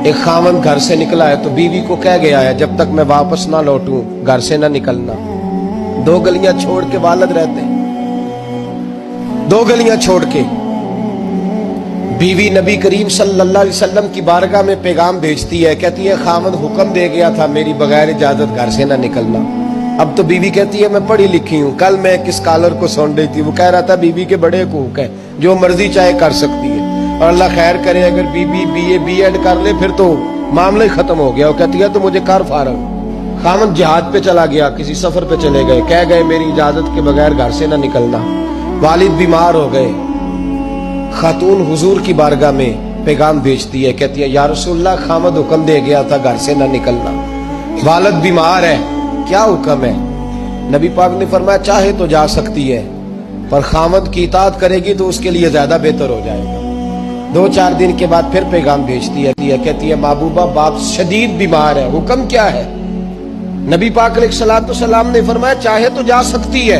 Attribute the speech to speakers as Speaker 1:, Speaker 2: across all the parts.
Speaker 1: ایک خاوند گھر سے نکلا ہے تو بیوی کو کہہ گیا ہے جب تک میں واپس نہ لوٹوں گھر سے نہ نکلنا. 2 گلیاں چھوڑ کے والد رہتے ہیں. 2 گلیاں چھوڑ کے بیوی نبی کریم صلی اللہ علیہ وسلم کی بارگاہ میں پیغام بھیجتی ہے, کہتی ہے خاوند حکم دے گیا تھا میری بغیر اجازت گھر سے نہ نکلنا. اب تو بیوی کہتی ہے میں پڑھی لکھی ہوں. کل میں ایک اسکالر کو سن رہی تھی, وہ کہہ رہا تھا بیوی کے بڑے حقوق ہیں, جو مرضی چاہے کر سکتی ہے, اور اللہ خیر کرے اگر بیوی بی ایڈ کر لے پھر تو معاملہ ہی ختم ہو گیا. وہ کہتی ہے تو مجھے کر فارغ. خاوند جہاد پہ چلا گیا, کسی سفر پہ چلے گئے, کہہ گئے میری اجازت کے بغیر گھر سے نہ نکلنا. والد بیمار ہو گئے. خاتون حضور کی بارگاہ میں پیغام بھیجتی ہے, کہتی ہے یا رسول اللہ خاوند حکم دے گیا تھا گھر سے نہ نکلنا, والد بیمار ہے, کیا حکم ہے؟ نبی پاک نے فرمایا چاہے تو جا سکتی ہے, پر خاوند کی اطاعت کرے گی تو اس کے لیے زیادہ بہتر ہو جائے گا. 2-4 دن کے بعد پھر پیغام بھیجتی ہے, کہتی ہے محبوبہ باپ شدید بیمار ہے, حکم کیا ہے؟ نبی پاک علیہ السلام نے فرمایا چاہے تو جا سکتی ہے,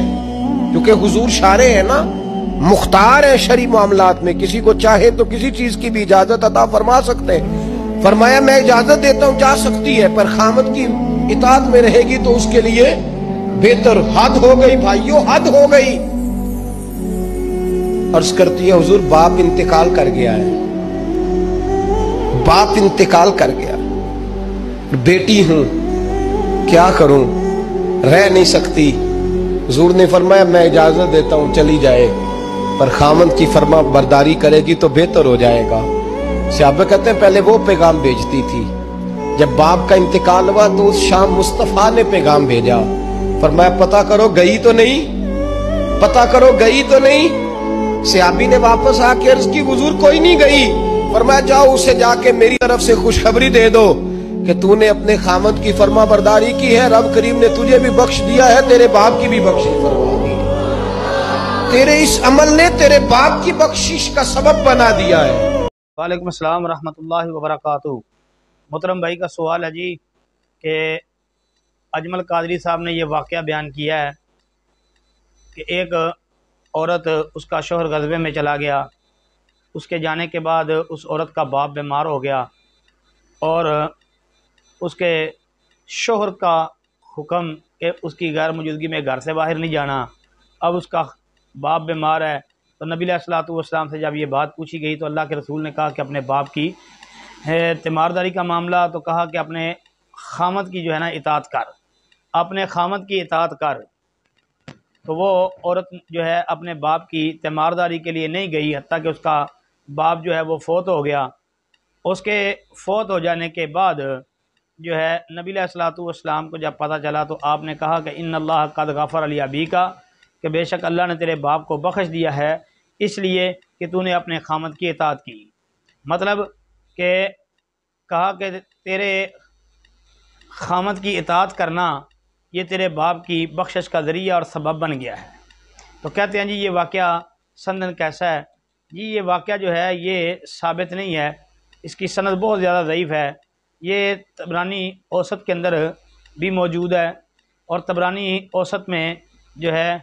Speaker 1: کیونکہ حضور شارع ہے نا, مختار ہے شرعی معاملات میں, کسی کو چاہے تو کسی چیز کی بھی اجازت عطا فرما سکتے ہیں. فرمایا میں اجازت دیتا ہوں جا سکتی ہے, پر خاوند کی اطاعت میں رہے گی تو اس کے لیے بہتر. حد ہو گئی بھائیو, حد ہو گئی. عرض کرتی ہے حضور باپ انتقال کر گیا ہے, باپ انتقال کر گیا, بیٹی ہوں کیا کروں, رہ نہیں سکتی. حضور نے فرمایا میں اجازت دیتا ہوں چلی جائے, پر خاوند کی فرما برداری کرے گی تو بہتر ہو جائے گا. صحابہ کہتے ہیں پہلے وہ پیغام بھیجتی تھی, جب باپ کا انتقال ہوا تو اس شام مصطفیٰ نے پیغام بھیجا, فرمایا پتہ کرو گئی تو نہیں, پتہ کرو گئی تو نہیں. صحابی نے واپس آ کے عرض کی حضور کوئی نہیں گئی. فرمایا جاؤ اسے جا کے میری طرف سے خوشخبری دے دو کہ تو نے اپنے خاوند کی فرما برداری کی ہے, رب کریم نے تجھے بھی بخش دیا ہے, تیرے باپ کی بھی بخشش فرما دی, تیرے اس عمل نے تیرے باپ کی بخشش کا سبب بنا دیا ہے.
Speaker 2: وعلیکم السلام ورحمۃ اللہ وبرکاتہ. محترم بھائی کا سوال ہے جی کہ اجمل قادری صاحب نے یہ واقعہ بیان کیا ہے کہ ایک عورت, اس کا شوہر غزوے میں چلا گیا, اس کے جانے کے بعد اس عورت کا باپ بیمار ہو گیا اور اس کے شوہر کا حکم کہ اس کی غیر موجودگی میں گھر سے باہر نہیں جانا. اب اس کا باپ بیمار ہے تو نبی علیہ الصلوۃ والسلام سے جب یہ بات پوچھی گئی تو اللہ کے رسول نے کہا کہ اپنے باپ کی تیمارداری کا معاملہ, تو کہا کہ اپنے خاوند کی جو ہے نا اطاعت کر, اپنے خاوند کی اطاعت کر. تو وہ عورت جو ہے اپنے باپ کی تیمارداری کے لیے نہیں گئی, حتیٰ کہ اس کا باپ جو ہے وہ فوت ہو گیا. اس کے فوت ہو جانے کے بعد جو ہے نبی علیہ الصلوۃ والسلام کو جب پتہ چلا تو آپ نے کہا کہ ان اللہ قد غفر لابیک, کہ بے شک اللہ نے تیرے باپ کو بخش دیا ہے اس لیے کہ تو نے اپنے خاوند کی اطاعت کی. مطلب کہ کہا کہ تیرے خاوند کی اطاعت کرنا یہ تیرے باپ کی بخشش کا ذریعہ اور سبب بن گیا ہے. تو کہتے ہیں جی یہ واقعہ سندن کیسا ہے؟ جی یہ واقعہ جو ہے یہ ثابت نہیں ہے, اس کی سند بہت زیادہ ضعیف ہے. یہ طبرانی اوسط کے اندر بھی موجود ہے, اور طبرانی اوسط میں جو ہے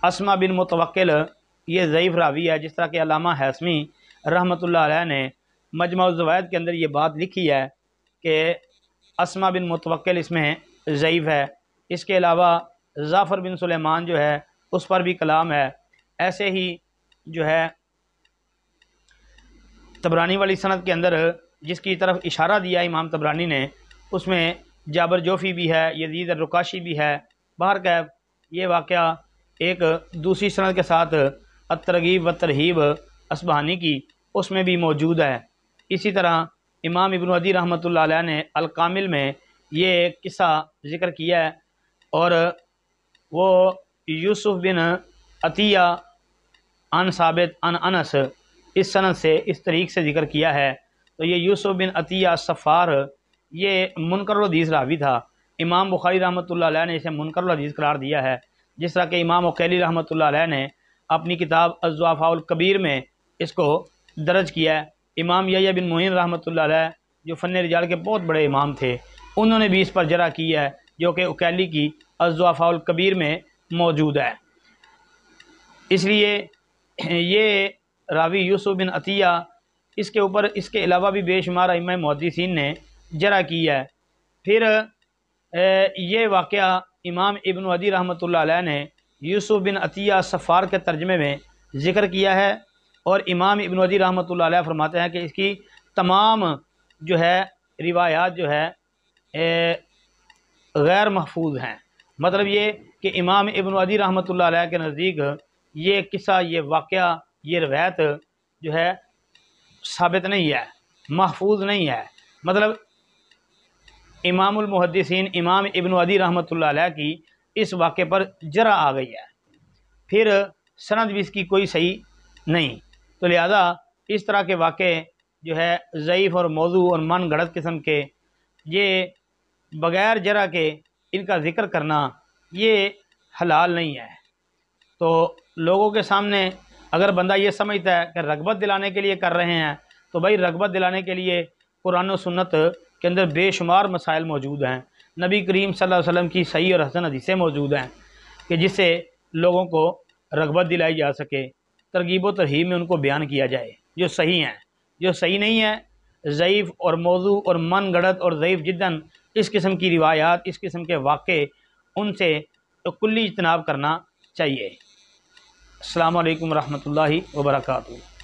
Speaker 2: اسما بن متوکل یہ ضعیف راوی ہے, جس طرح کہ علامہ ہیثمی رحمۃ اللہ علیہ نے مجمع الزوائد کے اندر یہ بات لکھی ہے کہ اسما بن متوکل اس میں ضعیف ہے. اس کے علاوہ ظافر بن سلیمان جو ہے اس پر بھی کلام ہے. ایسے ہی جو ہے طبرانی والی سند کے اندر جس کی طرف اشارہ دیا امام طبرانی نے, اس میں جابر جوفی بھی ہے, یزید الرقاشی بھی ہے. بہرکیف یہ واقعہ ایک دوسری سند کے ساتھ الترغیب و ترہیب اصبہانی کی, اس میں بھی موجود ہے. اسی طرح امام ابن عدی رحمۃ اللہ علیہ نے الکامل میں یہ قصہ ذکر کیا ہے, اور وہ یوسف بن عطیہ عن ثابت عن انس اس سند سے اس طریق سے ذکر کیا ہے. تو یہ یوسف بن عطیہ صفار یہ منکر الحدیث راوی تھا. امام بخاری رحمۃ اللہ علیہ نے اسے منکر الحدیث قرار دیا ہے, جس طرح کہ امام عقیلی رحمۃ اللہ علیہ نے اپنی کتاب الضعفاء الکبیر میں اس کو درج کیا ہے. امام یحییٰ بن معین رحمۃ اللہ علیہ جو فن رجال کے بہت بڑے امام تھے, انہوں نے بھی اس پر جرح کی ہے, جو کہ عقیلی کی الضعفاء الکبیر میں موجود ہے. اس لیے یہ راوی یوسف بن عطیہ اس کے اوپر اس کے علاوہ بھی بے شمار ائمہ محدثین نے جرح کی ہے۔ پھر یہ واقعہ امام ابن عدی رحمۃ اللہ علیہ نے یوسف بن عطیہ صفار کے ترجمے میں ذکر کیا ہے، اور امام ابن عدی رحمۃ اللہ علیہ فرماتے ہیں کہ اس کی تمام جو ہے روایات جو ہے غیر محفوظ ہیں۔ مطلب یہ کہ امام ابن عدی رحمۃ اللہ علیہ کے نزدیک یہ قصہ، یہ واقعہ، یہ روایت جو ہے ثابت نہیں ہے، محفوظ نہیں ہے۔ مطلب امام المحدثین امام ابن عدی رحمۃ اللہ علیہ کی اس واقعے پر جرح آ گئی ہے، پھر سند بھی اس کی کوئی صحیح نہیں، تو لہذا اس طرح کے واقعے جو ہے ضعیف اور موضوع اور من گھڑت قسم کے، یہ بغیر جرح کے ان کا ذکر کرنا یہ حلال نہیں ہے۔ تو لوگوں کے سامنے اگر بندہ یہ سمجھتا ہے کہ رغبت دلانے کے لیے کر رہے ہیں، تو بھائی رغبت دلانے کے لیے قرآن و سنت کے اندر بے شمار مسائل موجود ہیں، نبی کریم صلی اللہ علیہ وسلم کی صحیح اور حسن حدیثیں موجود ہیں کہ جس سے لوگوں کو رغبت دلائی جا سکے، ترغیب و ترہیب میں ان کو بیان کیا جائے جو صحیح ہیں۔ جو صحیح نہیں ہے، ضعیف اور موضوع اور من گڑت اور ضعیف جداً اس قسم کی روایات، اس قسم کے واقعے، ان سے کلی اجتناب کرنا چاہیے۔ السلام علیکم ورحمۃ اللہ وبرکاتہ۔